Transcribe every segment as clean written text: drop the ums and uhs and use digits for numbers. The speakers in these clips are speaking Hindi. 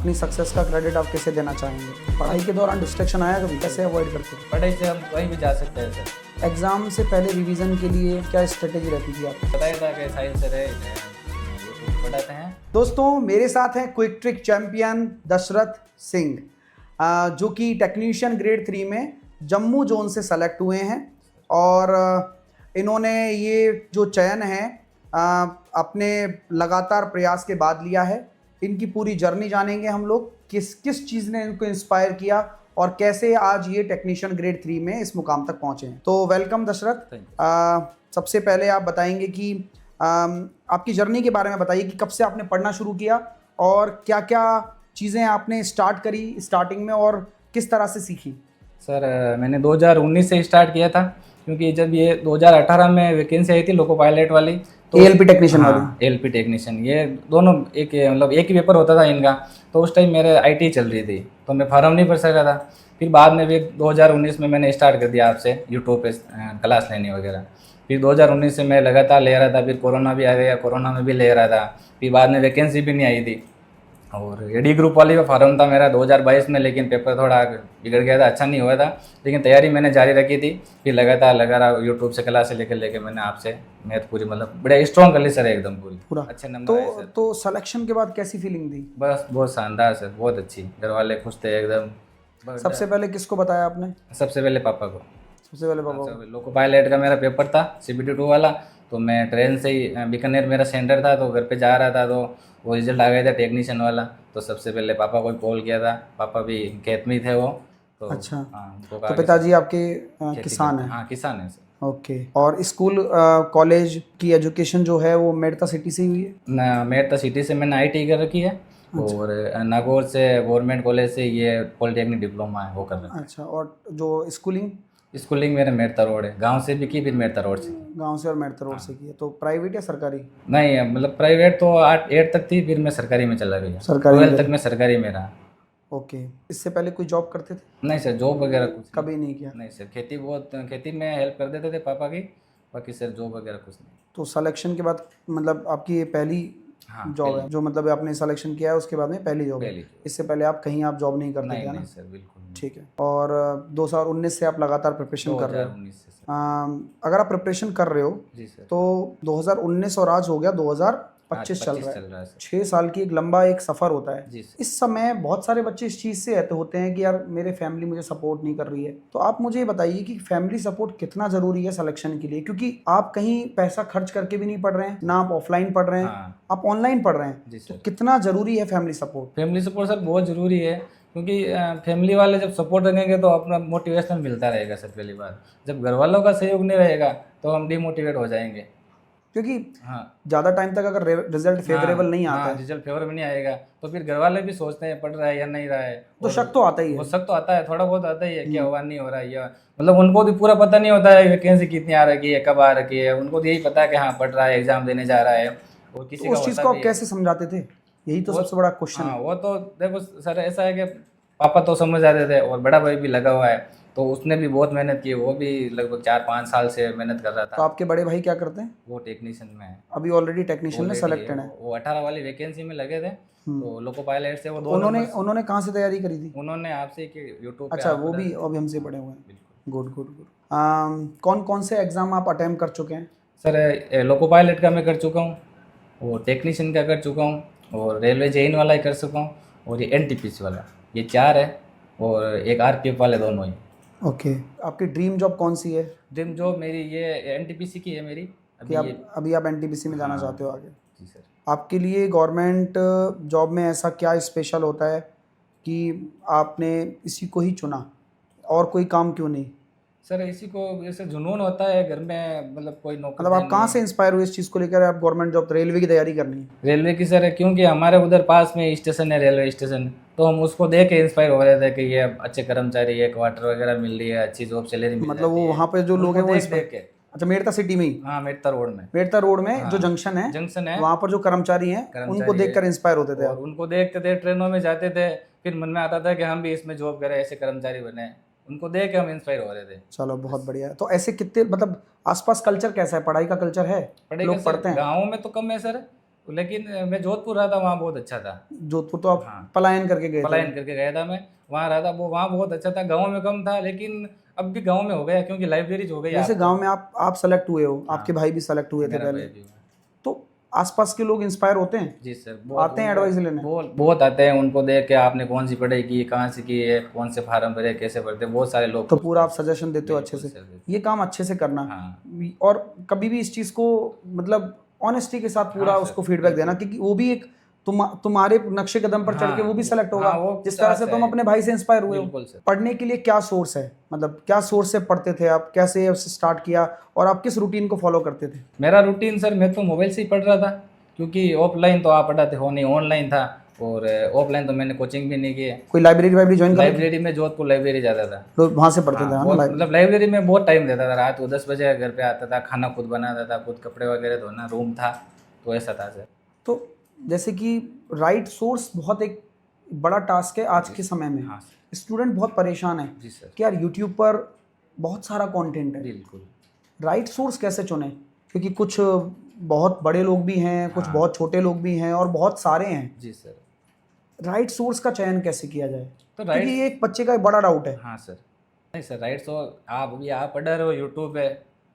अपनी सक्सेस का क्रेडिट आप कैसे देना चाहेंगे? पढ़ाई के दौरान डिस्ट्रैक्शन आया कभी, कैसे अवॉइड करते थे? पढ़ाई से हम कहीं भी जा सकते हैं सर। एग्जाम से पहले रिवीजन के लिए क्या स्ट्रेटेजी रहती थी आपकी? बताया था कि साइंस से रहे यूट्यूब पढ़ाते हैं। दोस्तों मेरे साथ हैं quick trick champion Dasharath Singh, जो कि टेक्नीशियन ग्रेड 3 में जम्मू जोन से सेलेक्ट हुए हैं और इन्होंने ये जो चयन है अपने लगातार प्रयास के बाद लिया है। इनकी पूरी जर्नी जानेंगे हम लोग, किस किस चीज़ ने इनको इंस्पायर किया और कैसे आज ये टेक्नीशियन ग्रेड 3 में इस मुकाम तक पहुँचे हैं। तो वेलकम दशरथ। सबसे पहले आप बताएंगे कि आपकी जर्नी के बारे में बताइए कि कब से आपने पढ़ना शुरू किया और क्या क्या चीज़ें आपने स्टार्ट करी स्टार्टिंग में और किस तरह से सीखी? सर मैंने 2019 से स्टार्ट किया था, क्योंकि जब ये 2018 में वैकेंसी आई थी लोको पायलट वाली, तो एएलपी टेक्नीशियन वाली। एएलपी टेक्नीशियन, ये दोनों एक एक ही पेपर होता था इनका। तो उस टाइम मेरे आईटी चल रही थी तो मैं फॉर्म नहीं भर सका था। फिर बाद में भी 2019 में मैंने स्टार्ट कर दिया आपसे यूट्यूब पे क्लास लेनी वगैरह। फिर 2019 से मैं लगातार ले रहा था, फिर कोरोना भी आ गया, कोरोना में भी ले रहा था। फिर बाद में वैकेंसी भी नहीं आई थी और एडी ग्रुप वाली का फॉर्म था मेरा 2022 में, लेकिन पेपर थोड़ा बिगड़ गया था, अच्छा नहीं हुआ था। लेकिन तैयारी मैंने जारी रखी थी। फिर लगातार लगा रहा यूट्यूब से क्लास लेके मैंने आपसे मैथ पूरी मतलब बड़ा स्ट्रॉन्ग कर ली सर, एकदम पूरी पूरा अच्छे नंबर आए सर। तो सिलेक्शन के बाद कैसी फीलिंग थी? बस बहुत शानदार सर, बहुत अच्छी। घर वाले खुश थे एकदम। सबसे पहले किसको बताया आपने? सबसे पहले पापा को। सबसे पहले पापा को। लोको पायलट का मेरा पेपर था CBT 2 वाला, तो मैं ट्रेन से ही बीकानेर मेरा सेंटर था, तो घर पे जा रहा था, तो वो रिजल्ट आ गया था टेक्नीशियन वाला। तो सबसे पहले पापा को कॉल किया था, पापा भी खेत में ही थे वो। तो अच्छा। उनको तो पिताजी आपके किसान हैं? हाँ किसान है सर। ओके। और स्कूल कॉलेज की एजुकेशन जो है वो मेड़ता सिटी से ही हुई है? ना, मेड़ता सिटी से मैंने IIT कर रखी है। और नागौर से गवर्नमेंट कॉलेज से ये पॉलिटेक्निक डिप्लोमा है वो कर रखा है। अच्छा। और जो स्कूलिंग मेरे मेड़ता रोड है, गांव से भी की, फिर मेड़ता रोड से। गांव से और मेड़ता रोड से की है। तो प्राइवेट या सरकारी? नहीं, मतलब प्राइवेट तो 8 तक थी, फिर मैं सरकारी में चला गया। सरकारी 12 तक मैं सरकारी में रहा। ओके। इससे पहले कोई जॉब करते थे? नहीं सर, जॉब वगैरह कुछ कभी नहीं किया? नहीं सर, खेती में हेल्प कर देते थे पापा की, बाकी सर जॉब वगैरह कुछ नहीं। तो सिलेक्शन के बाद मतलब आपकी ये पहली जॉब है जो मतलब आपने सिलेक्शन किया है उसके बाद में पहली जॉब है? इससे पहले आप कहीं आप जॉब नहीं करते थे ना? नहीं सर, बिल्कुल नहीं। ठीक है। और 2019 से आप लगातार प्रिपरेशन कर रहे हो? 2019 से सर। अगर आप प्रिपरेशन कर रहे हो जी सर। तो 2019 और आज हो गया 2025 चल रहा है। 6 साल की एक लंबा एक सफ़र होता है। जी सर। इस समय बहुत सारे बच्चे इस चीज़ से रहते होते हैं कि यार मेरे फैमिली मुझे सपोर्ट नहीं कर रही है। तो आप मुझे बताइए कि फैमिली सपोर्ट कितना ज़रूरी है सिलेक्शन के लिए, क्योंकि आप कहीं पैसा खर्च करके भी नहीं पढ़ रहे हैं ना, आप ऑफलाइन पढ़ रहे हैं, आप ऑनलाइन पढ़ रहे हैं। जी सर। तो कितना ज़रूरी है family support? Family support sir बहुत ज़रूरी है, क्योंकि फैमिली वाले जब सपोर्ट रखेंगे तो अपना मोटिवेशन मिलता रहेगा सर। पहली बार जब घर वालों का सहयोग नहीं रहेगा तो हम डिमोटिवेट हो जाएंगे, क्योंकि ज़्यादा टाइम तक अगर रिजल्ट फेवरेबल नहीं आता है, रिजल्ट फेवर में नहीं आएगा, तो फिर घर वाले भी सोचते हैं पढ़ रहा है या नहीं रहा है, तो शक तो आता ही है। वो शक तो आता है, थोड़ा बहुत आता ही है, क्या हुआ नहीं हो रहा है, या मतलब उनको भी पूरा पता नहीं होता है वैकेंसी कितनी आ रखी है, कब आ रखी है। उनको तो यही पता है कि हाँ पढ़ रहा है, एग्जाम देने जा रहा है। और किसी तो उस चीज़ को आप कैसे समझाते थे? यही तो सबसे बड़ा क्वेश्चन है। वो तो देखो सर, ऐसा है कि पापा तो समझ जाते थे और बड़ा भाई भी लगा हुआ है, तो उसने भी बहुत मेहनत की। वो भी लगभग 4-5 साल से मेहनत कर रहा था। तो आपके बड़े भाई क्या करते हैं? वो टेक्नीशियन में है अभी, ऑलरेडी टेक्नीशियन में सेलेक्टेड है। वो 18 वाली वैकेंसी में लगे थे, तो लोको पायलट से वो उन्होंने कहाँ से तैयारी करी थी? उन्होंने आपसे यूट्यूब पे। अच्छा, वो भी अभी हमसे पढ़े हुए हैं। Good good good. कौन कौन से एग्जाम आप अटेम्प्ट कर चुके हैं? सर लोको पायलट का मैं कर चुका हूँ, और टेक्नीशियन का कर चुका हूँ, और रेलवे जेईन वाला ही कर चुका हूँ, और ये NTPC वाला, ये 4 है, और एक RPF वाले दोनों ही। ओके। आपकी ड्रीम जॉब कौन सी है? ड्रीम जॉब मेरी ये NTPC की है मेरी। अभी आप NTPC में जाना चाहते हो आगे? जी सर। आपके लिए गवर्नमेंट जॉब में ऐसा क्या स्पेशल होता है कि आपने इसी को ही चुना, और कोई काम क्यों नहीं? सर इसी को ऐसे जुनून होता है घर में, मतलब कोई नौकरी। मतलब आप कहाँ से इंस्पायर हुए इस चीज़ को लेकर आप गवर्नमेंट जॉब रेलवे की तैयारी करनी है? रेलवे की सर, क्योंकि हमारे उधर पास में स्टेशन है, रेलवे स्टेशन, तो हम उसको देख के इंस्पायर हो रहे थे कि ये अच्छे कर्मचारी है, क्वार्टर वगैरह मिल रही है, अच्छी जॉब सैलरी मिल मतलब वो वहाँ पे जो लोग हैं वो देख के। अच्छा, मेड़ता सिटी में ही? हाँ, मेड़ता रोड में जो जंक्शन है वहाँ पर जो कर्मचारी हैं उनको देखकर इंस्पायर होते थे? और उनको देखते थे, ट्रेनों में जाते थे, फिर मन में आता था कि हम भी इसमें जॉब करें, ऐसे कर्मचारी बने। उनको देख के हम इंस्पायर हो रहे थे। चलो बहुत बढ़िया है। तो ऐसे कितने मतलब आसपास कल्चर कैसा है? पढ़ाई का कल्चर है? लोग पढ़ते हैं? गाँव में तो कम है सर, लेकिन मैं जोधपुर रहा था, वहाँ बहुत अच्छा था। जोधपुर तो आप हाँ, पलायन करके गए थे? पलायन करके गया था मैं, वहाँ रहा था, वो वहाँ बहुत अच्छा था। गाँव में कम था, लेकिन अब भी गाँव में हो गया क्योंकि लाइब्रेरीज हो गई जैसे आप गांव तो। में आप सेलेक्ट हुए हो, हाँ, आपके भाई भी सेलेक्ट हुए थे मेरा पहले, भाई भी हुआ। तो आसपास के लोग इंस्पायर होते हैं, जी सर, बहुत आते हैं उनको एडवाइस लेने? बहुत आते हैं, उनको देख के आपने कौन सी पढ़ाई की, कहाँ से की है, कौन से फार्म भरे, कैसे भरते, बहुत सारे लोग तो पूछते पूरा हैं आप सर। सजेशन देते हो अच्छे बिल्कुल से? सर, बिल्कुल। ये काम अच्छे से करना, हाँ, और कभी भी इस चीज़ को मतलब ऑनेस्टी के साथ पूरा हाँ उसको सर, फीडबैक देना, बिल्कुल। क्योंकि वो भी एक तुम्हारे नक्शे कदम पर चढ़ के वो हाँ भी सेलेक्ट होगा, हाँ, वो जिस तरह से चाहता तुम है। अपने भाई से इंस्पायर हुए हो। बिल्कुल सर। पढ़ने के लिए क्या सोर्स है, मतलब क्या सोर्स से पढ़ते थे आप, कैसे उसे स्टार्ट किया, और आप किस रूटीन को फॉलो करते थे? मेरा रूटीन सर, मैं तो मोबाइल से ही पढ़ रहा था, क्योंकि ऑफलाइन तो आप पढ़ाते हो नहीं, ऑनलाइन था। और ऑफलाइन तो मैंने कोचिंग भी नहीं की है। कोई लाइब्रेरी वाइब्रेरी ज्वाइन कर रखी? लाइब्रेरी में, जोधपुर लाइब्रेरी जाता था। तो वहाँ से पढ़ते थे हाँ, है ना बहुत मतलब लाइब्रेरी में बहुत टाइम देता था। रात को 10 बजे घर पे आता था, खाना खुद बनाता था, खुद कपड़े वगैरह धोना, रूम था, तो ऐसा था सर। तो जैसे कि राइट सोर्स बहुत एक बड़ा टास्क है आज जी के सर। समय में। हाँ सर। स्टूडेंट बहुत परेशान है जी सर। कि यार यूट्यूब पर बहुत सारा कंटेंट है, बिल्कुल। राइट सोर्स कैसे चुने? क्योंकि कुछ बहुत बड़े लोग भी हैं, कुछ हाँ। बहुत छोटे लोग भी हैं, और बहुत सारे हैं। जी सर। राइट सोर्स का चयन कैसे किया जाए? तो क्योंकि राइट। ये एक बच्चे का एक बड़ा डाउट है। हाँ सर। नहीं सर, राइट। तो आप अभी आप पढ़ रहे हो यूट्यूब पे,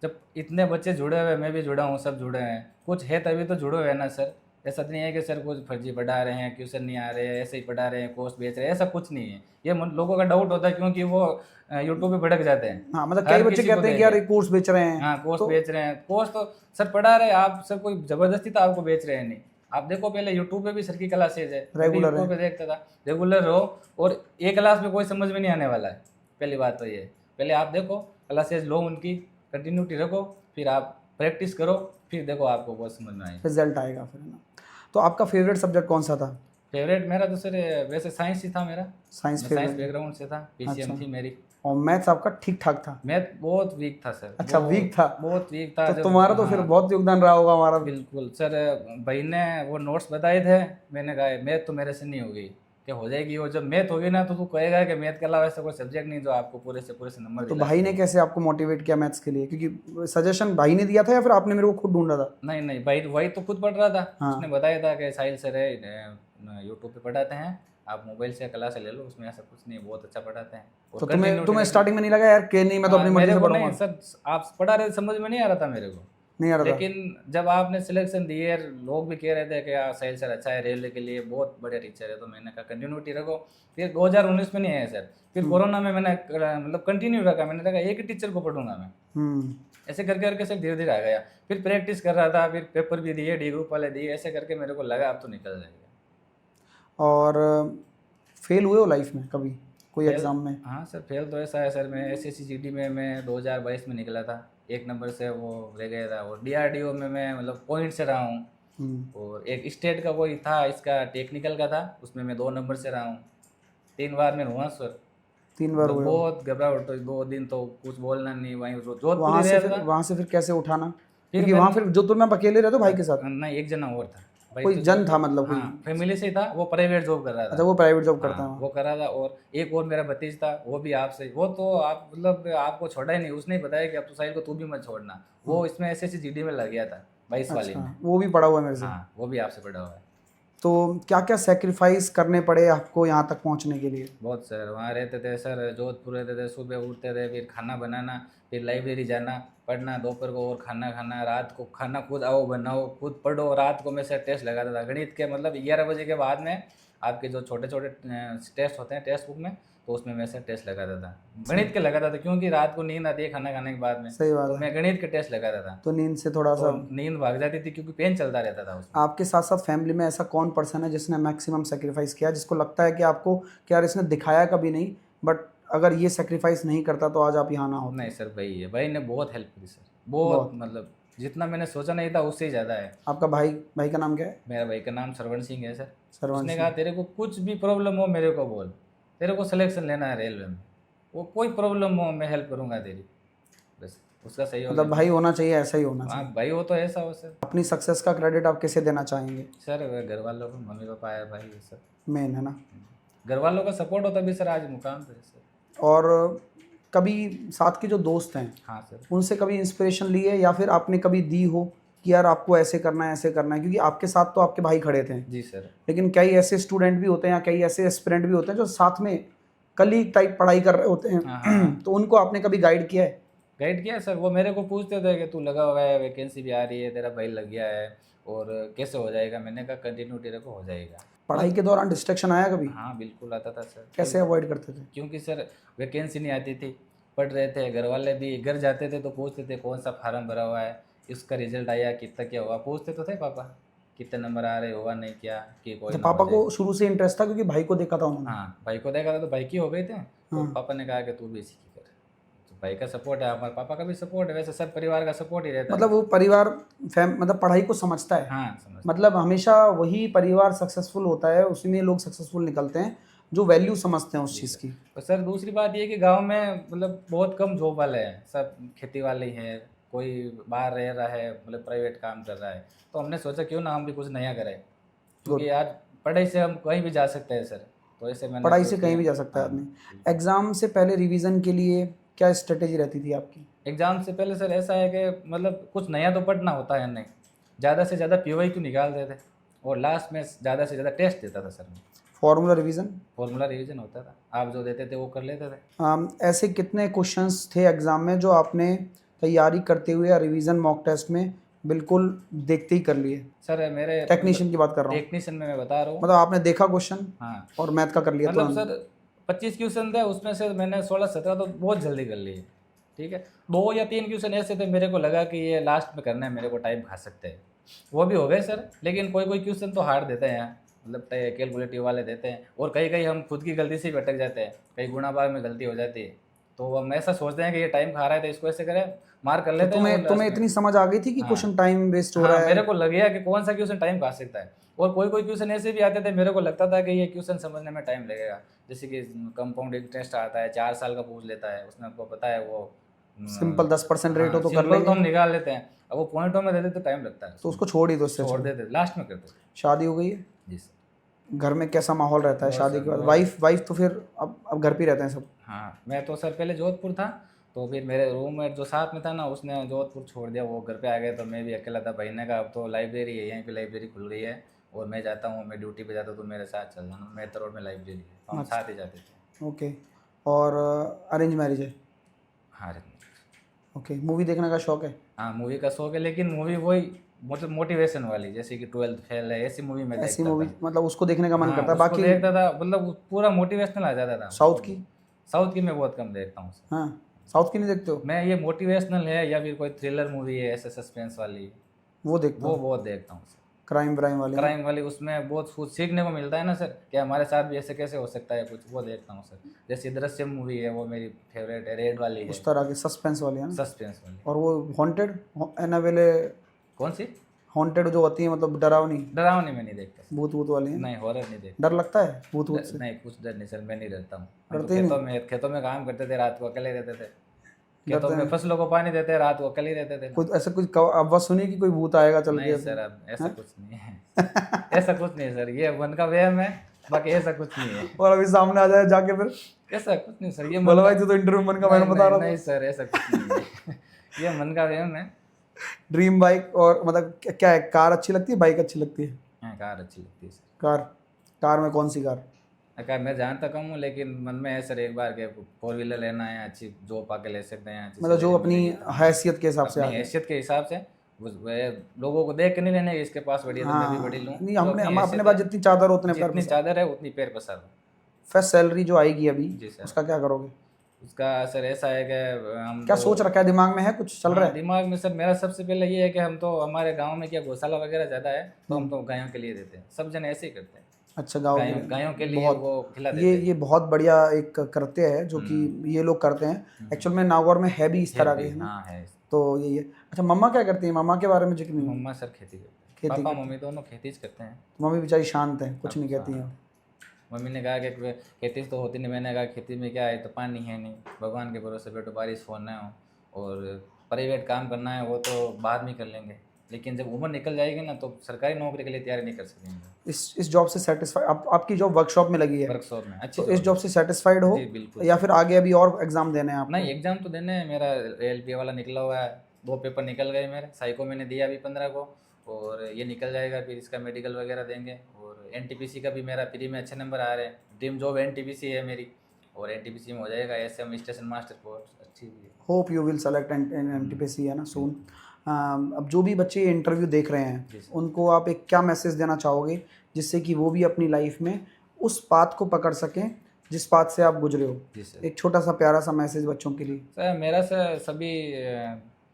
जब इतने बच्चे जुड़े हुए, मैं भी जुड़ा हूँ, सब जुड़े हैं, कुछ है तभी तो जुड़े हुए हैं ना सर। ऐसा तो नहीं है कि सर कुछ फर्जी पढ़ा रहे हैं, क्वेश्चन नहीं आ रहे हैं, ऐसे ही पढ़ा रहे हैं, कोर्स बेच रहे हैं, ऐसा कुछ नहीं है। ये लोगों का डाउट होता है, क्योंकि वो यूट्यूब पे भड़क जाते हैं, हाँ, मतलब कई हर बच्चे किसी को कहते हैं कि देख यार के। ये कोर्स बेच रहे हैं। हाँ, कोर्स तो बेच रहे हैं, कोर्स तो सर पढ़ा रहे हैं, आप सर कोई ज़बरदस्ती तो आपको बेच रहे हैं नहीं। आप देखो, पहले यूट्यूब पे भी सर की क्लासेज है, मैं भी रेगुलर यूट्यूब है। पे देखता था। रेगुलर रहो, और एक क्लास में कोई समझ में नहीं आने वाला है। पहली बात तो ये है, पहले आप देखो क्लासेज लो, उनकी कंटिन्यूटी रखो, फिर आप प्रैक्टिस करो, फिर देखो आपको बहुत समझ में आएगी। रिजल्ट आएगा फिर, है ना? तो आपका फेवरेट सब्जेक्ट कौन सा था? फेवरेट मेरा तो सर वैसे साइंस ही था मेरा। साइंस मैं साइंस फेवरेट? बैकग्राउंड से था, अच्छा। पीसीएम थी मेरी। और मैथ्स आपका ठीक ठाक था? मैथ बहुत वीक था सर, अच्छा, वीक था। बहुत वीक था तो जब। तुम्हारा तो फिर हाँ, बहुत योगदान रहा होगा हमारा। बिल्कुल सर। भाई ने वो नोट्स बताए थे, मैंने कहा मैथ तो मेरे से नहीं होगी, कि हो जाएगी, वो जब मैथ होगी ना तो तू कहेगा कि मैथ के अलावा ऐसा कोई सब्जेक्ट नहीं जो आपको पूरे से नंबर तो दिला भाई ने सके। कैसे आपको मोटिवेट किया मैथ्स के लिए? क्योंकि सजेशन भाई ने दिया था या फिर आपने मेरे को खुद ढूंढा था? नहीं नहीं, भाई वही तो खुद पढ़ रहा था, उसने हाँ। बताया था कि साहिल सर है, यूट्यूब पे पढ़ाते हैं, आप मोबाइल से क्लास ले लो, उसमें ऐसा कुछ नहीं, बहुत अच्छा पढ़ाते हैं। और तो तुम्हें कंटिन्यूटी रखो। स्टार्टिंग में नहीं लगा यार कि नहीं मैं तो अपनी मर्जी मेरे से को पढ़ूंगा? नहीं सर, आप पढ़ा रहे थे, समझ में नहीं आ रहा था मेरे को। नहीं आ रहा था? लेकिन जब आपने सिलेक्शन दिए, लोग भी कह रहे थे कि यार साहिल सर अच्छा है, रेलवे के लिए बहुत बढ़िया टीचर है, तो मैंने कहा कंटिन्यूटी रखो। फिर 2019 में नहीं आया सर, फिर कोरोना में मैंने मतलब कंटिन्यू रखा, मैंने कहा एक ही टीचर को पढ़ूंगा मैं। हम्म। ऐसे करके करके सर धीरे धीरे आ गया, फिर प्रैक्टिस कर रहा था, फिर पेपर भी दिए, डी ग्रुप वाले दिए, ऐसे करके मेरे को लगा अब तो निकल जाएगा। और फेल हुए हो लाइफ में कभी कोई फेल। एग्जाम में? हाँ सर, फेल तो ऐसा है सर, मैं एसएससी जीडी में मैं 2022 में निकला था, 1 नंबर से वो रह गया था। और डीआरडीओ में मैं मतलब पॉइंट से रहा हूँ। और एक स्टेट का कोई था, इसका टेक्निकल का था, उसमें मैं 2 नंबर से रहा हूँ। 3 बार में हुआ सर। 3 बार मतलब हुए हो? बहुत घबराहट हुई, 2 दिन तो कुछ बोलना नहीं, वहीं जोधपुर वहाँ ही से रहता फिर था। वहाँ से फिर कैसे उठाना? फिर क्योंकि वहाँ मैंने, फिर जोधपुर में आप अकेले रहते हो भाई के साथ? नहीं एक जना और था भाई, कोई तो जन था जोधपुर। मतलब कोई? हाँ, फैमिली से ही था, वो प्राइवेट जॉब कर रहा अच्छा, था। वो प्राइवेट जॉब करता है हाँ, वहाँ? वो कर रहा था। और एक और मेरा भतीज था, वो भी आपसे, वो तो आप मतलब आपको छोड़ा ही नहीं, उसने ही बताया कि अब तो साहिल को तू भी मत छोड़ना। वो इसमें एसएससी जीडी में लग गया था, 22 वाली अच्छा, में। वो भी पढ़ा हुआ है मेरे से? हाँ, वो भी आपसे पढ़ा हुआ है। तो क्या क्या सेक्रीफाइस करने पड़े आपको यहाँ तक पहुँचने के लिए? बहुत सर, वहाँ रहते थे सर, जोधपुर रहते थे, सुबह उठते थे, फिर खाना बनाना, फिर लाइब्रेरी जाना, पढ़ना, दोपहर को और खाना खाना, रात को खाना खुद आओ बनाओ, खुद पढ़ो। रात को मैं सर टेस्ट लगाता था गणित के, मतलब 11 बजे के बाद में आपके जो छोटे छोटे टेस्ट होते हैं टेक्स्ट बुक में, तो उसमें मैं सर टेस्ट लगाता था, गणित के लगाता था, क्योंकि रात को नींद आती है खाना खाने के बाद में, सही बात तो है। मैं गणित के टेस्ट लगाता था। तो नींद से थोड़ा तो सा नींद भाग जाती थी, क्योंकि पेन चलता रहता था उसमें। आपके साथ साथ फैमिली में ऐसा कौन पर्सन है जिसने मैक्सिमम सेक्रीफाइस किया, जिसको लगता है कि आपको कि यार इसने दिखाया कभी नहीं, बट अगर ये सेक्रीफाइस नहीं करता तो आज आप यहाँ ना होते? नहीं सर, भाई है, भाई ने बहुत हेल्प की सर, बहुत मतलब जितना मैंने सोचा नहीं था उससे ही ज़्यादा है। आपका भाई का नाम क्या है? मेरा भाई का नाम सरवण सिंह है सर। सरवण उसने सिंह। कहा तेरे को कुछ भी प्रॉब्लम हो मेरे को बोल, तेरे को सिलेक्शन लेना है रेलवे में, वो कोई प्रॉब्लम हो मैं हेल्प करूँगा तेरी। बस उसका सही हो मतलब गया। भाई होना चाहिए, ऐसा ही होना हाँ, चाहिए। भाई हो तो ऐसा हो सर। अपनी सक्सेस का क्रेडिट आप किसे देना चाहेंगे? सर घर वालों को, मम्मी पापा है भाई, ये सब मेन है ना? घर वालों का सपोर्ट होता भी सर आज मुकाम पे सर। और कभी साथ के जो दोस्त हैं हाँ सर। उनसे कभी इंस्पिरेशन ली है, या फिर आपने कभी दी हो कि यार आपको ऐसे करना है ऐसे करना है, क्योंकि आपके साथ तो आपके भाई खड़े थे, जी सर। लेकिन कई ऐसे स्टूडेंट भी होते हैं या कई ऐसे एस्पिरेंट भी होते हैं जो साथ में कलीग टाइप पढ़ाई कर रहे होते हाँ हैं हाँ, तो उनको आपने कभी गाइड किया है? गाइड किया सर। वो मेरे को पूछते थे कि तू लगा हुआ है, वैकेंसी भी आ रही है, तेरा भाई लग गया है और कैसे हो जाएगा। मैंने कहा कंटिन्यू तेरे को हो जाएगा। पढ़ाई के दौरान डिस्ट्रैक्शन आया कभी? हाँ बिल्कुल आता था सर। कैसे अवॉइड करते थे? क्योंकि सर वैकेंसी नहीं आती थी, पढ़ रहे थे, घर वाले भी घर जाते थे तो पूछते थे कौन सा फार्म भरा हुआ है, इसका रिजल्ट आया, कितना क्या हुआ, पूछते तो थे पापा कितने नंबर आ रहे, हुआ नहीं क्या, कि कोई तो ना पापा हो को जाए। शुरू से इंटरेस्ट था क्योंकि भाई को देखा था उन्होंने? हाँ भाई को देखा था तो भाई की हो गए थे, तो हाँ। पापा ने कहा कि तू भी इसी की कर। तो भाई का सपोर्ट है, हमारे पापा का भी सपोर्ट है, वैसे सब परिवार का सपोर्ट ही रहता मतलब है। वो परिवार मतलब पढ़ाई को समझता है। हाँ समझ। मतलब हमेशा वही परिवार सक्सेसफुल होता है, उसी में लोग सक्सेसफुल निकलते हैं जो वैल्यू समझते हैं उस चीज़ की। तो सर दूसरी बात ये कि गांव में मतलब बहुत कम जॉब वाले हैं, सब खेती वाले ही हैं, कोई बाहर रह रहा है, मतलब प्राइवेट काम कर रहा है। तो हमने सोचा क्यों ना हम भी कुछ नया करें, क्योंकि आज पढ़ाई से हम कहीं भी जा सकते हैं सर। तो ऐसे मैंने पढ़ाई सोच से कहीं लिया। भी जा सकता है हाँ, आदमी। एग्ज़ाम से पहले रिवीजन के लिए क्या स्ट्रेटेजी रहती थी आपकी? एग्ज़ाम से पहले सर ऐसा है कि मतलब कुछ नया तो पढ़ना होता है नहीं, ज़्यादा से ज़्यादा PY निकालते थे और लास्ट में ज़्यादा से ज़्यादा टेस्ट देता था सर मैं। Formula revision? फॉर्मूला रिवीजन होता था, आप जो देते थे वो कर लेते थे। ऐसे कितने क्वेश्चंस थे एग्ज़ाम में जो आपने तैयारी करते हुए या रिवीजन मॉक टेस्ट में बिल्कुल देखते ही कर लिए? सर मेरे टेक्नीशियन की बात कर रहा हूँ, टेक्नीशियन में मैं बता रहा हूँ। मतलब आपने देखा क्वेश्चन हाँ और मैथ का कर लिया मतलब तुरंत? सर 25 क्वेश्चन थे, उसमें से मैंने 16-17 तो बहुत जल्दी कर लिए। ठीक है, 2 या 3 क्वेश्चन ऐसे थे मेरे को लगा कि ये लास्ट में करना है, मेरे को टाइम खा सकते हैं, वो भी हो गए सर। लेकिन कोई कोई क्वेश्चन तो हार्ड देते हैं, मतलब कैलकुलेटिव वाले देते हैं, और कई कई हम खुद की गलती से भी अटक जाते हैं, कई गुणा भाग में गलती हो जाती है, तो हम ऐसा सोचते हैं कि ये टाइम खा रहा है तो इसको ऐसे करें, मार कर तो लेते हैं। और तुम्हें last में इतनी समझ आ गई थी कि हाँ क्वेश्चन टाइम वेस्ट हो रहा हाँ, है? मेरे को लग गया कि कौन सा क्वेश्चन टाइम खा सकता है। और कोई कोई क्वेश्चन ऐसे भी आते थे, मेरे को लगता था कि ये क्वेश्चन समझने में टाइम लगेगा, जैसे कि कंपाउंड इंटरेस्ट आता है, 4 साल का पूछ लेता है, उसमें आपको पता है वो सिंपल 10% रेट हो तो कर सिंपल तो हम लेंगे, निकाल लेते हैं, अब वो पॉइंटों में देते तो टाइम लगता है, तो उसको छोड़ ही दो, उससे छोड़ छोड़। देते, लास्ट में करते। शादी हो गई है? जी सर। घर में कैसा माहौल रहता है बहुत शादी सर, के बाद? बहुत। वाइफ तो फिर अब घर पे ही रहते हैं सब? हाँ मैं तो सर पहले जोधपुर था, तो फिर मेरे रूममेट जो साथ में था ना, उसने जोधपुर छोड़ दिया, वो घर पे आ गए, तो मैं भी अकेला था। भाई ने कहा अब तो लाइब्रेरी है, यहीं पे लाइब्रेरी खुल रही है और मैं जाता हूँ, मैं ड्यूटी पे जाता हूँ, तो मेरे साथ चल जाना, मेट्रो रोड में लाइब्रेरी है, तो हम अच्छा। साथ ही जाते थे। ओके। और अरेंज मैरिज है? हाँ ओके। मूवी देखने का शौक है? हाँ मूवी का शौक है, लेकिन मूवी वही मतलब मोटिवेशन वाली, जैसे कि 12th फेल है, ऐसी मूवी मैं ऐसी देखता मूवी था। मतलब उसको देखने का मन हाँ करता है? उसको बाकी देखता था, मतलब पूरा मोटिवेशनल आ जाता था। साउथ की? साउथ की मैं बहुत कम देखता हूँ। हाँ, साउथ की नहीं देखते हो? मैं ये मोटिवेशनल है या फिर कोई थ्रिलर मूवी है ऐसे सस्पेंस वाली, वो देखता वो हूँ? बहुत देखता हूँ। क्राइम व्राइम वाले? क्राइम वाली, उसमें बहुत कुछ सीखने को मिलता है ना सर, कि हमारे साथ भी ऐसे कैसे हो सकता है कुछ, वो देखता हूँ सर। जैसे दृश्यम मूवी है, वो मेरी फेवरेट है, रेड वाली है, उस तरह के सस्पेंस वाले हैं ना? सस्पेंस वाली। और वो हॉन्टेड एनाबेले, कौन सी? हॉन्टेड जो होती है मतलब डरावनी, डरावनी में नहीं देखता सर। भूत भूत वाली है? नहीं हॉरर नहीं देखता। डर लगता है भूत भूत से? नहीं कुछ डर नहीं सर, मैं नहीं डरता हूँ। हम तो डरते ही खेतों में काम करते थे, रात को अकेले रहते थे, खेतों डरते में हैं? फसलों को पानी देते, रात को अकेले रहते थे। कुछ ऐसा कुछ आवाज सुनी कि कोई भूत आएगा चल नहीं के? सर अब ऐसा कुछ नहीं है। ऐसा कुछ नहीं है सर, ये मन का वहम है, बाकी ऐसा कुछ नहीं है। और अभी सामने आ जाए जाके फिर ऐसा कुछ नहीं सर, ये बोला भाई तू तो इंटरव्यू मन का मैंने बता रहा नहीं था। सर ऐसा कुछ नहीं है। ये मन का वहम है। ड्रीम बाइक और मतलब क्या है, कार अच्छी लगती है बाइक अच्छी लगती है? हाँ कार अच्छी लगती है सर। कार में कौन सी कार? कार मैं जानता कम हूँ, लेकिन मन में है सर एक बार के 4 व्हीलर लेना है, अच्छी जॉब आके ले सकते हैं, अच्छी मतलब जो salary अपनी मिलेगी। हैसियत के हिसाब से अपनी आगे। हैसियत के हिसाब से, लोगों को देख के नहीं लेने, इसके पास बड़ी है तो मैं भी बड़ी लूँ। नहीं, जो हमने अपनी हम हैसियत अपने पास है, जितनी चादर उतने पैर जितनी पसार। चादर है उतनी पैर पसार। फर्स्ट सैलरी जो आएगी अभी, जी सर। उसका क्या करोगे? उसका सर ऐसा है कि हम क्या तो सोच रखा है दिमाग में, है कुछ चल रहा हाँ, है? दिमाग में सर मेरा सबसे पहले ये है कि हम तो हमारे गांव में क्या गौशाला वगैरह ज़्यादा है, तो हम तो गायों के लिए देते हैं, सब जन ऐसे ही करते हैं। अच्छा, गाँव गायों के लिए बहुत, वो खिला देते ये हैं। ये बहुत बढ़िया एक कृत्य है जो कि ये लोग करते हैं। एक्चुअल में नागौर में है भी इस तरह के, है ना? हाँ है। तो यही है। अच्छा, मम्मा क्या करती है? मम्मा के बारे में जिक्र नहीं हुआ। मम्मा सर खेती करते हैं, खेती पापा करते मम्मी दोनों खेती करते हैं। मम्मी बेचारी शांत है, कुछ नहीं कहती हैं। मम्मी ने कहा कि खेती तो होती नहीं, मैंने कहा खेती में क्या है, तो पानी है नहीं, भगवान के भरोसे बैठो, बारिश होना हो, और प्राइवेट काम करना है वो तो बाद में कर लेंगे, लेकिन जब उम्र निकल जाएगी ना तो सरकारी नौकरी के लिए तैयारी नहीं कर सकेंगे। इस जॉब से सेटिस्फाइड? आपकी जॉब वर्कशॉप में लगी है, वर्कशॉप में अच्छी तो इस जॉब से सेटिस्फाइड हो? जी बिल्कुल। या फिर आगे अभी और एग्जाम देने हैं आपको? नहीं एग्जाम तो देने हैं, मेरा LPA वाला निकला हुआ है, 2 पेपर निकल गए मेरे। साइको मैंने दिया अभी 15 को, और ये निकल जाएगा, फिर इसका मेडिकल वगैरह देंगे। और एनटीपीसी का भी मेरा प्री में अच्छे नंबर आ रहे हैं। ड्रीम जॉब एनटीपीसी है मेरी, और एनटीपीसी में हो जाएगा एसएम स्टेशन मास्टर पोस्ट अच्छी भी है। Hope you will select NTPC, है ना, सून। अब जो भी बच्चे इंटरव्यू देख रहे हैं उनको आप एक क्या मैसेज देना चाहोगे जिससे कि वो भी अपनी लाइफ में उस पाथ को पकड़ सकें जिस पाथ से आप गुजरे हो? जी सर। एक छोटा सा प्यारा सा मैसेज बच्चों के लिए। सर मेरा सर सभी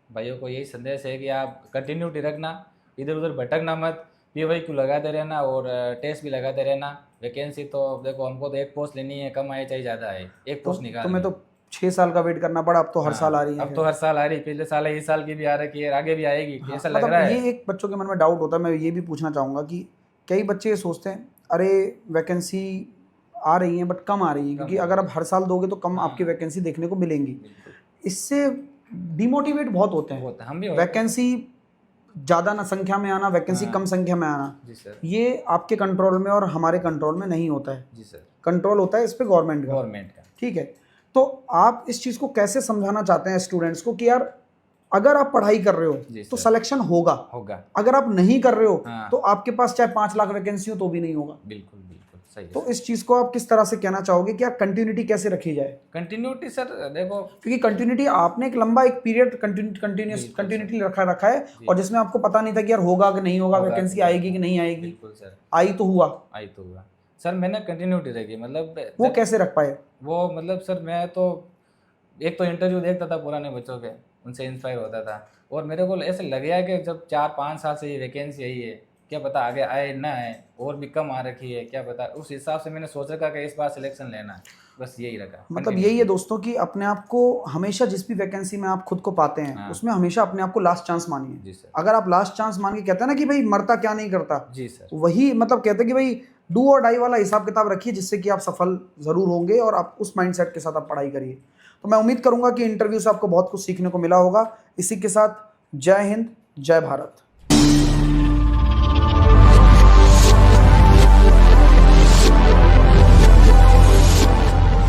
भाइयों को यही संदेश है कि आप कंटिन्यूटी रखना, इधर उधर भटकना मत, पीवाईक्यू लगाते रहना और टेस्ट भी लगाते रहना। वैकेंसी तो देखो हमको तो एक पोस्ट लेनी है, कम आए चाहे ज़्यादा आए, एक पोस्ट निकाल। तुम्हें तो 6 साल का वेट करना पड़ा, अब तो हर साल आ रही है। अब तो हर साल आ रही है, पिछले साल इस साल की भी आ रही है, आगे भी आएगी। ऐसा लग मतलब रहा है। ये एक बच्चों के मन में डाउट होता है, मैं ये भी पूछना चाहूँगा कि कई बच्चे ये सोचते हैं अरे वैकेंसी आ रही है बट कम आ रही है, क्योंकि अगर आप हर साल दोगे तो कम आपकी वैकेंसी देखने को मिलेंगी। इससे डिमोटिवेट बहुत होते हैं। हम भी वैकेंसी ज़्यादा ना संख्या में आना, वैकेंसी कम संख्या में आना, जी सर, ये आपके कंट्रोल में और हमारे कंट्रोल में नहीं होता है। जी सर, कंट्रोल होता है इस पे गवर्नमेंट का। ठीक है, तो आप इस चीज़ को कैसे समझाना चाहते हैं स्टूडेंट्स को कि यार अगर आप पढ़ाई कर रहे हो तो सिलेक्शन होगा, अगर आप नहीं कर रहे हो तो आपके पास चाहे 5 लाख वैकेंसी हो तो भी नहीं होगा। बिल्कुल बिल्कुल सही। तो इस चीज को आप किस तरह से कहना चाहोगे कि यार कंटिन्यूटी कैसे रखी जाए? कंटिन्यूटी सर देखो, क्योंकि कंटिन्यूटी आपने एक लंबा एक पीरियड कंटिन्यूटी रखा है और जिसमें आपको पता नहीं था कि यार होगा कि नहीं होगा, वैकेंसी आएगी कि नहीं आएगी। बिल्कुल सर, आई तो हुआ सर। मैंने कंटिन्यूटी रखी, मतलब वो कैसे रख पाए? वो मतलब सर मैं तो एक तो इंटरव्यू देखता था पुराने बच्चों के, उनसे इंस्पायर होता था, और मेरे को ऐसे लग गया कि जब 4-5 साल से ये वैकेंसी आई है, क्या पता आगे आए ना आए, और भी कम आ रखी है, क्या पता। उस हिसाब से मैंने सोच रखा कि इस बार सिलेक्शन लेना है, बस यही रखा। मतलब यही है दोस्तों कि अपने आप को हमेशा जिस भी वैकेंसी में आप खुद को पाते हैं उसमें हमेशा अपने आप को लास्ट चांस मानिए। जी सर। अगर आप लास्ट चांस मान के कहते हैं ना कि भाई मरता क्या नहीं करता, जी सर, वही मतलब कहते हैं कि भाई डू और डाई वाला हिसाब किताब रखिए जिससे कि आप सफल जरूर होंगे और आप उस माइंडसेट के साथ आप पढ़ाई करिए। तो मैं उम्मीद करूंगा कि इंटरव्यू से आपको बहुत कुछ सीखने को मिला होगा। इसी के साथ जय हिंद, जय भारत।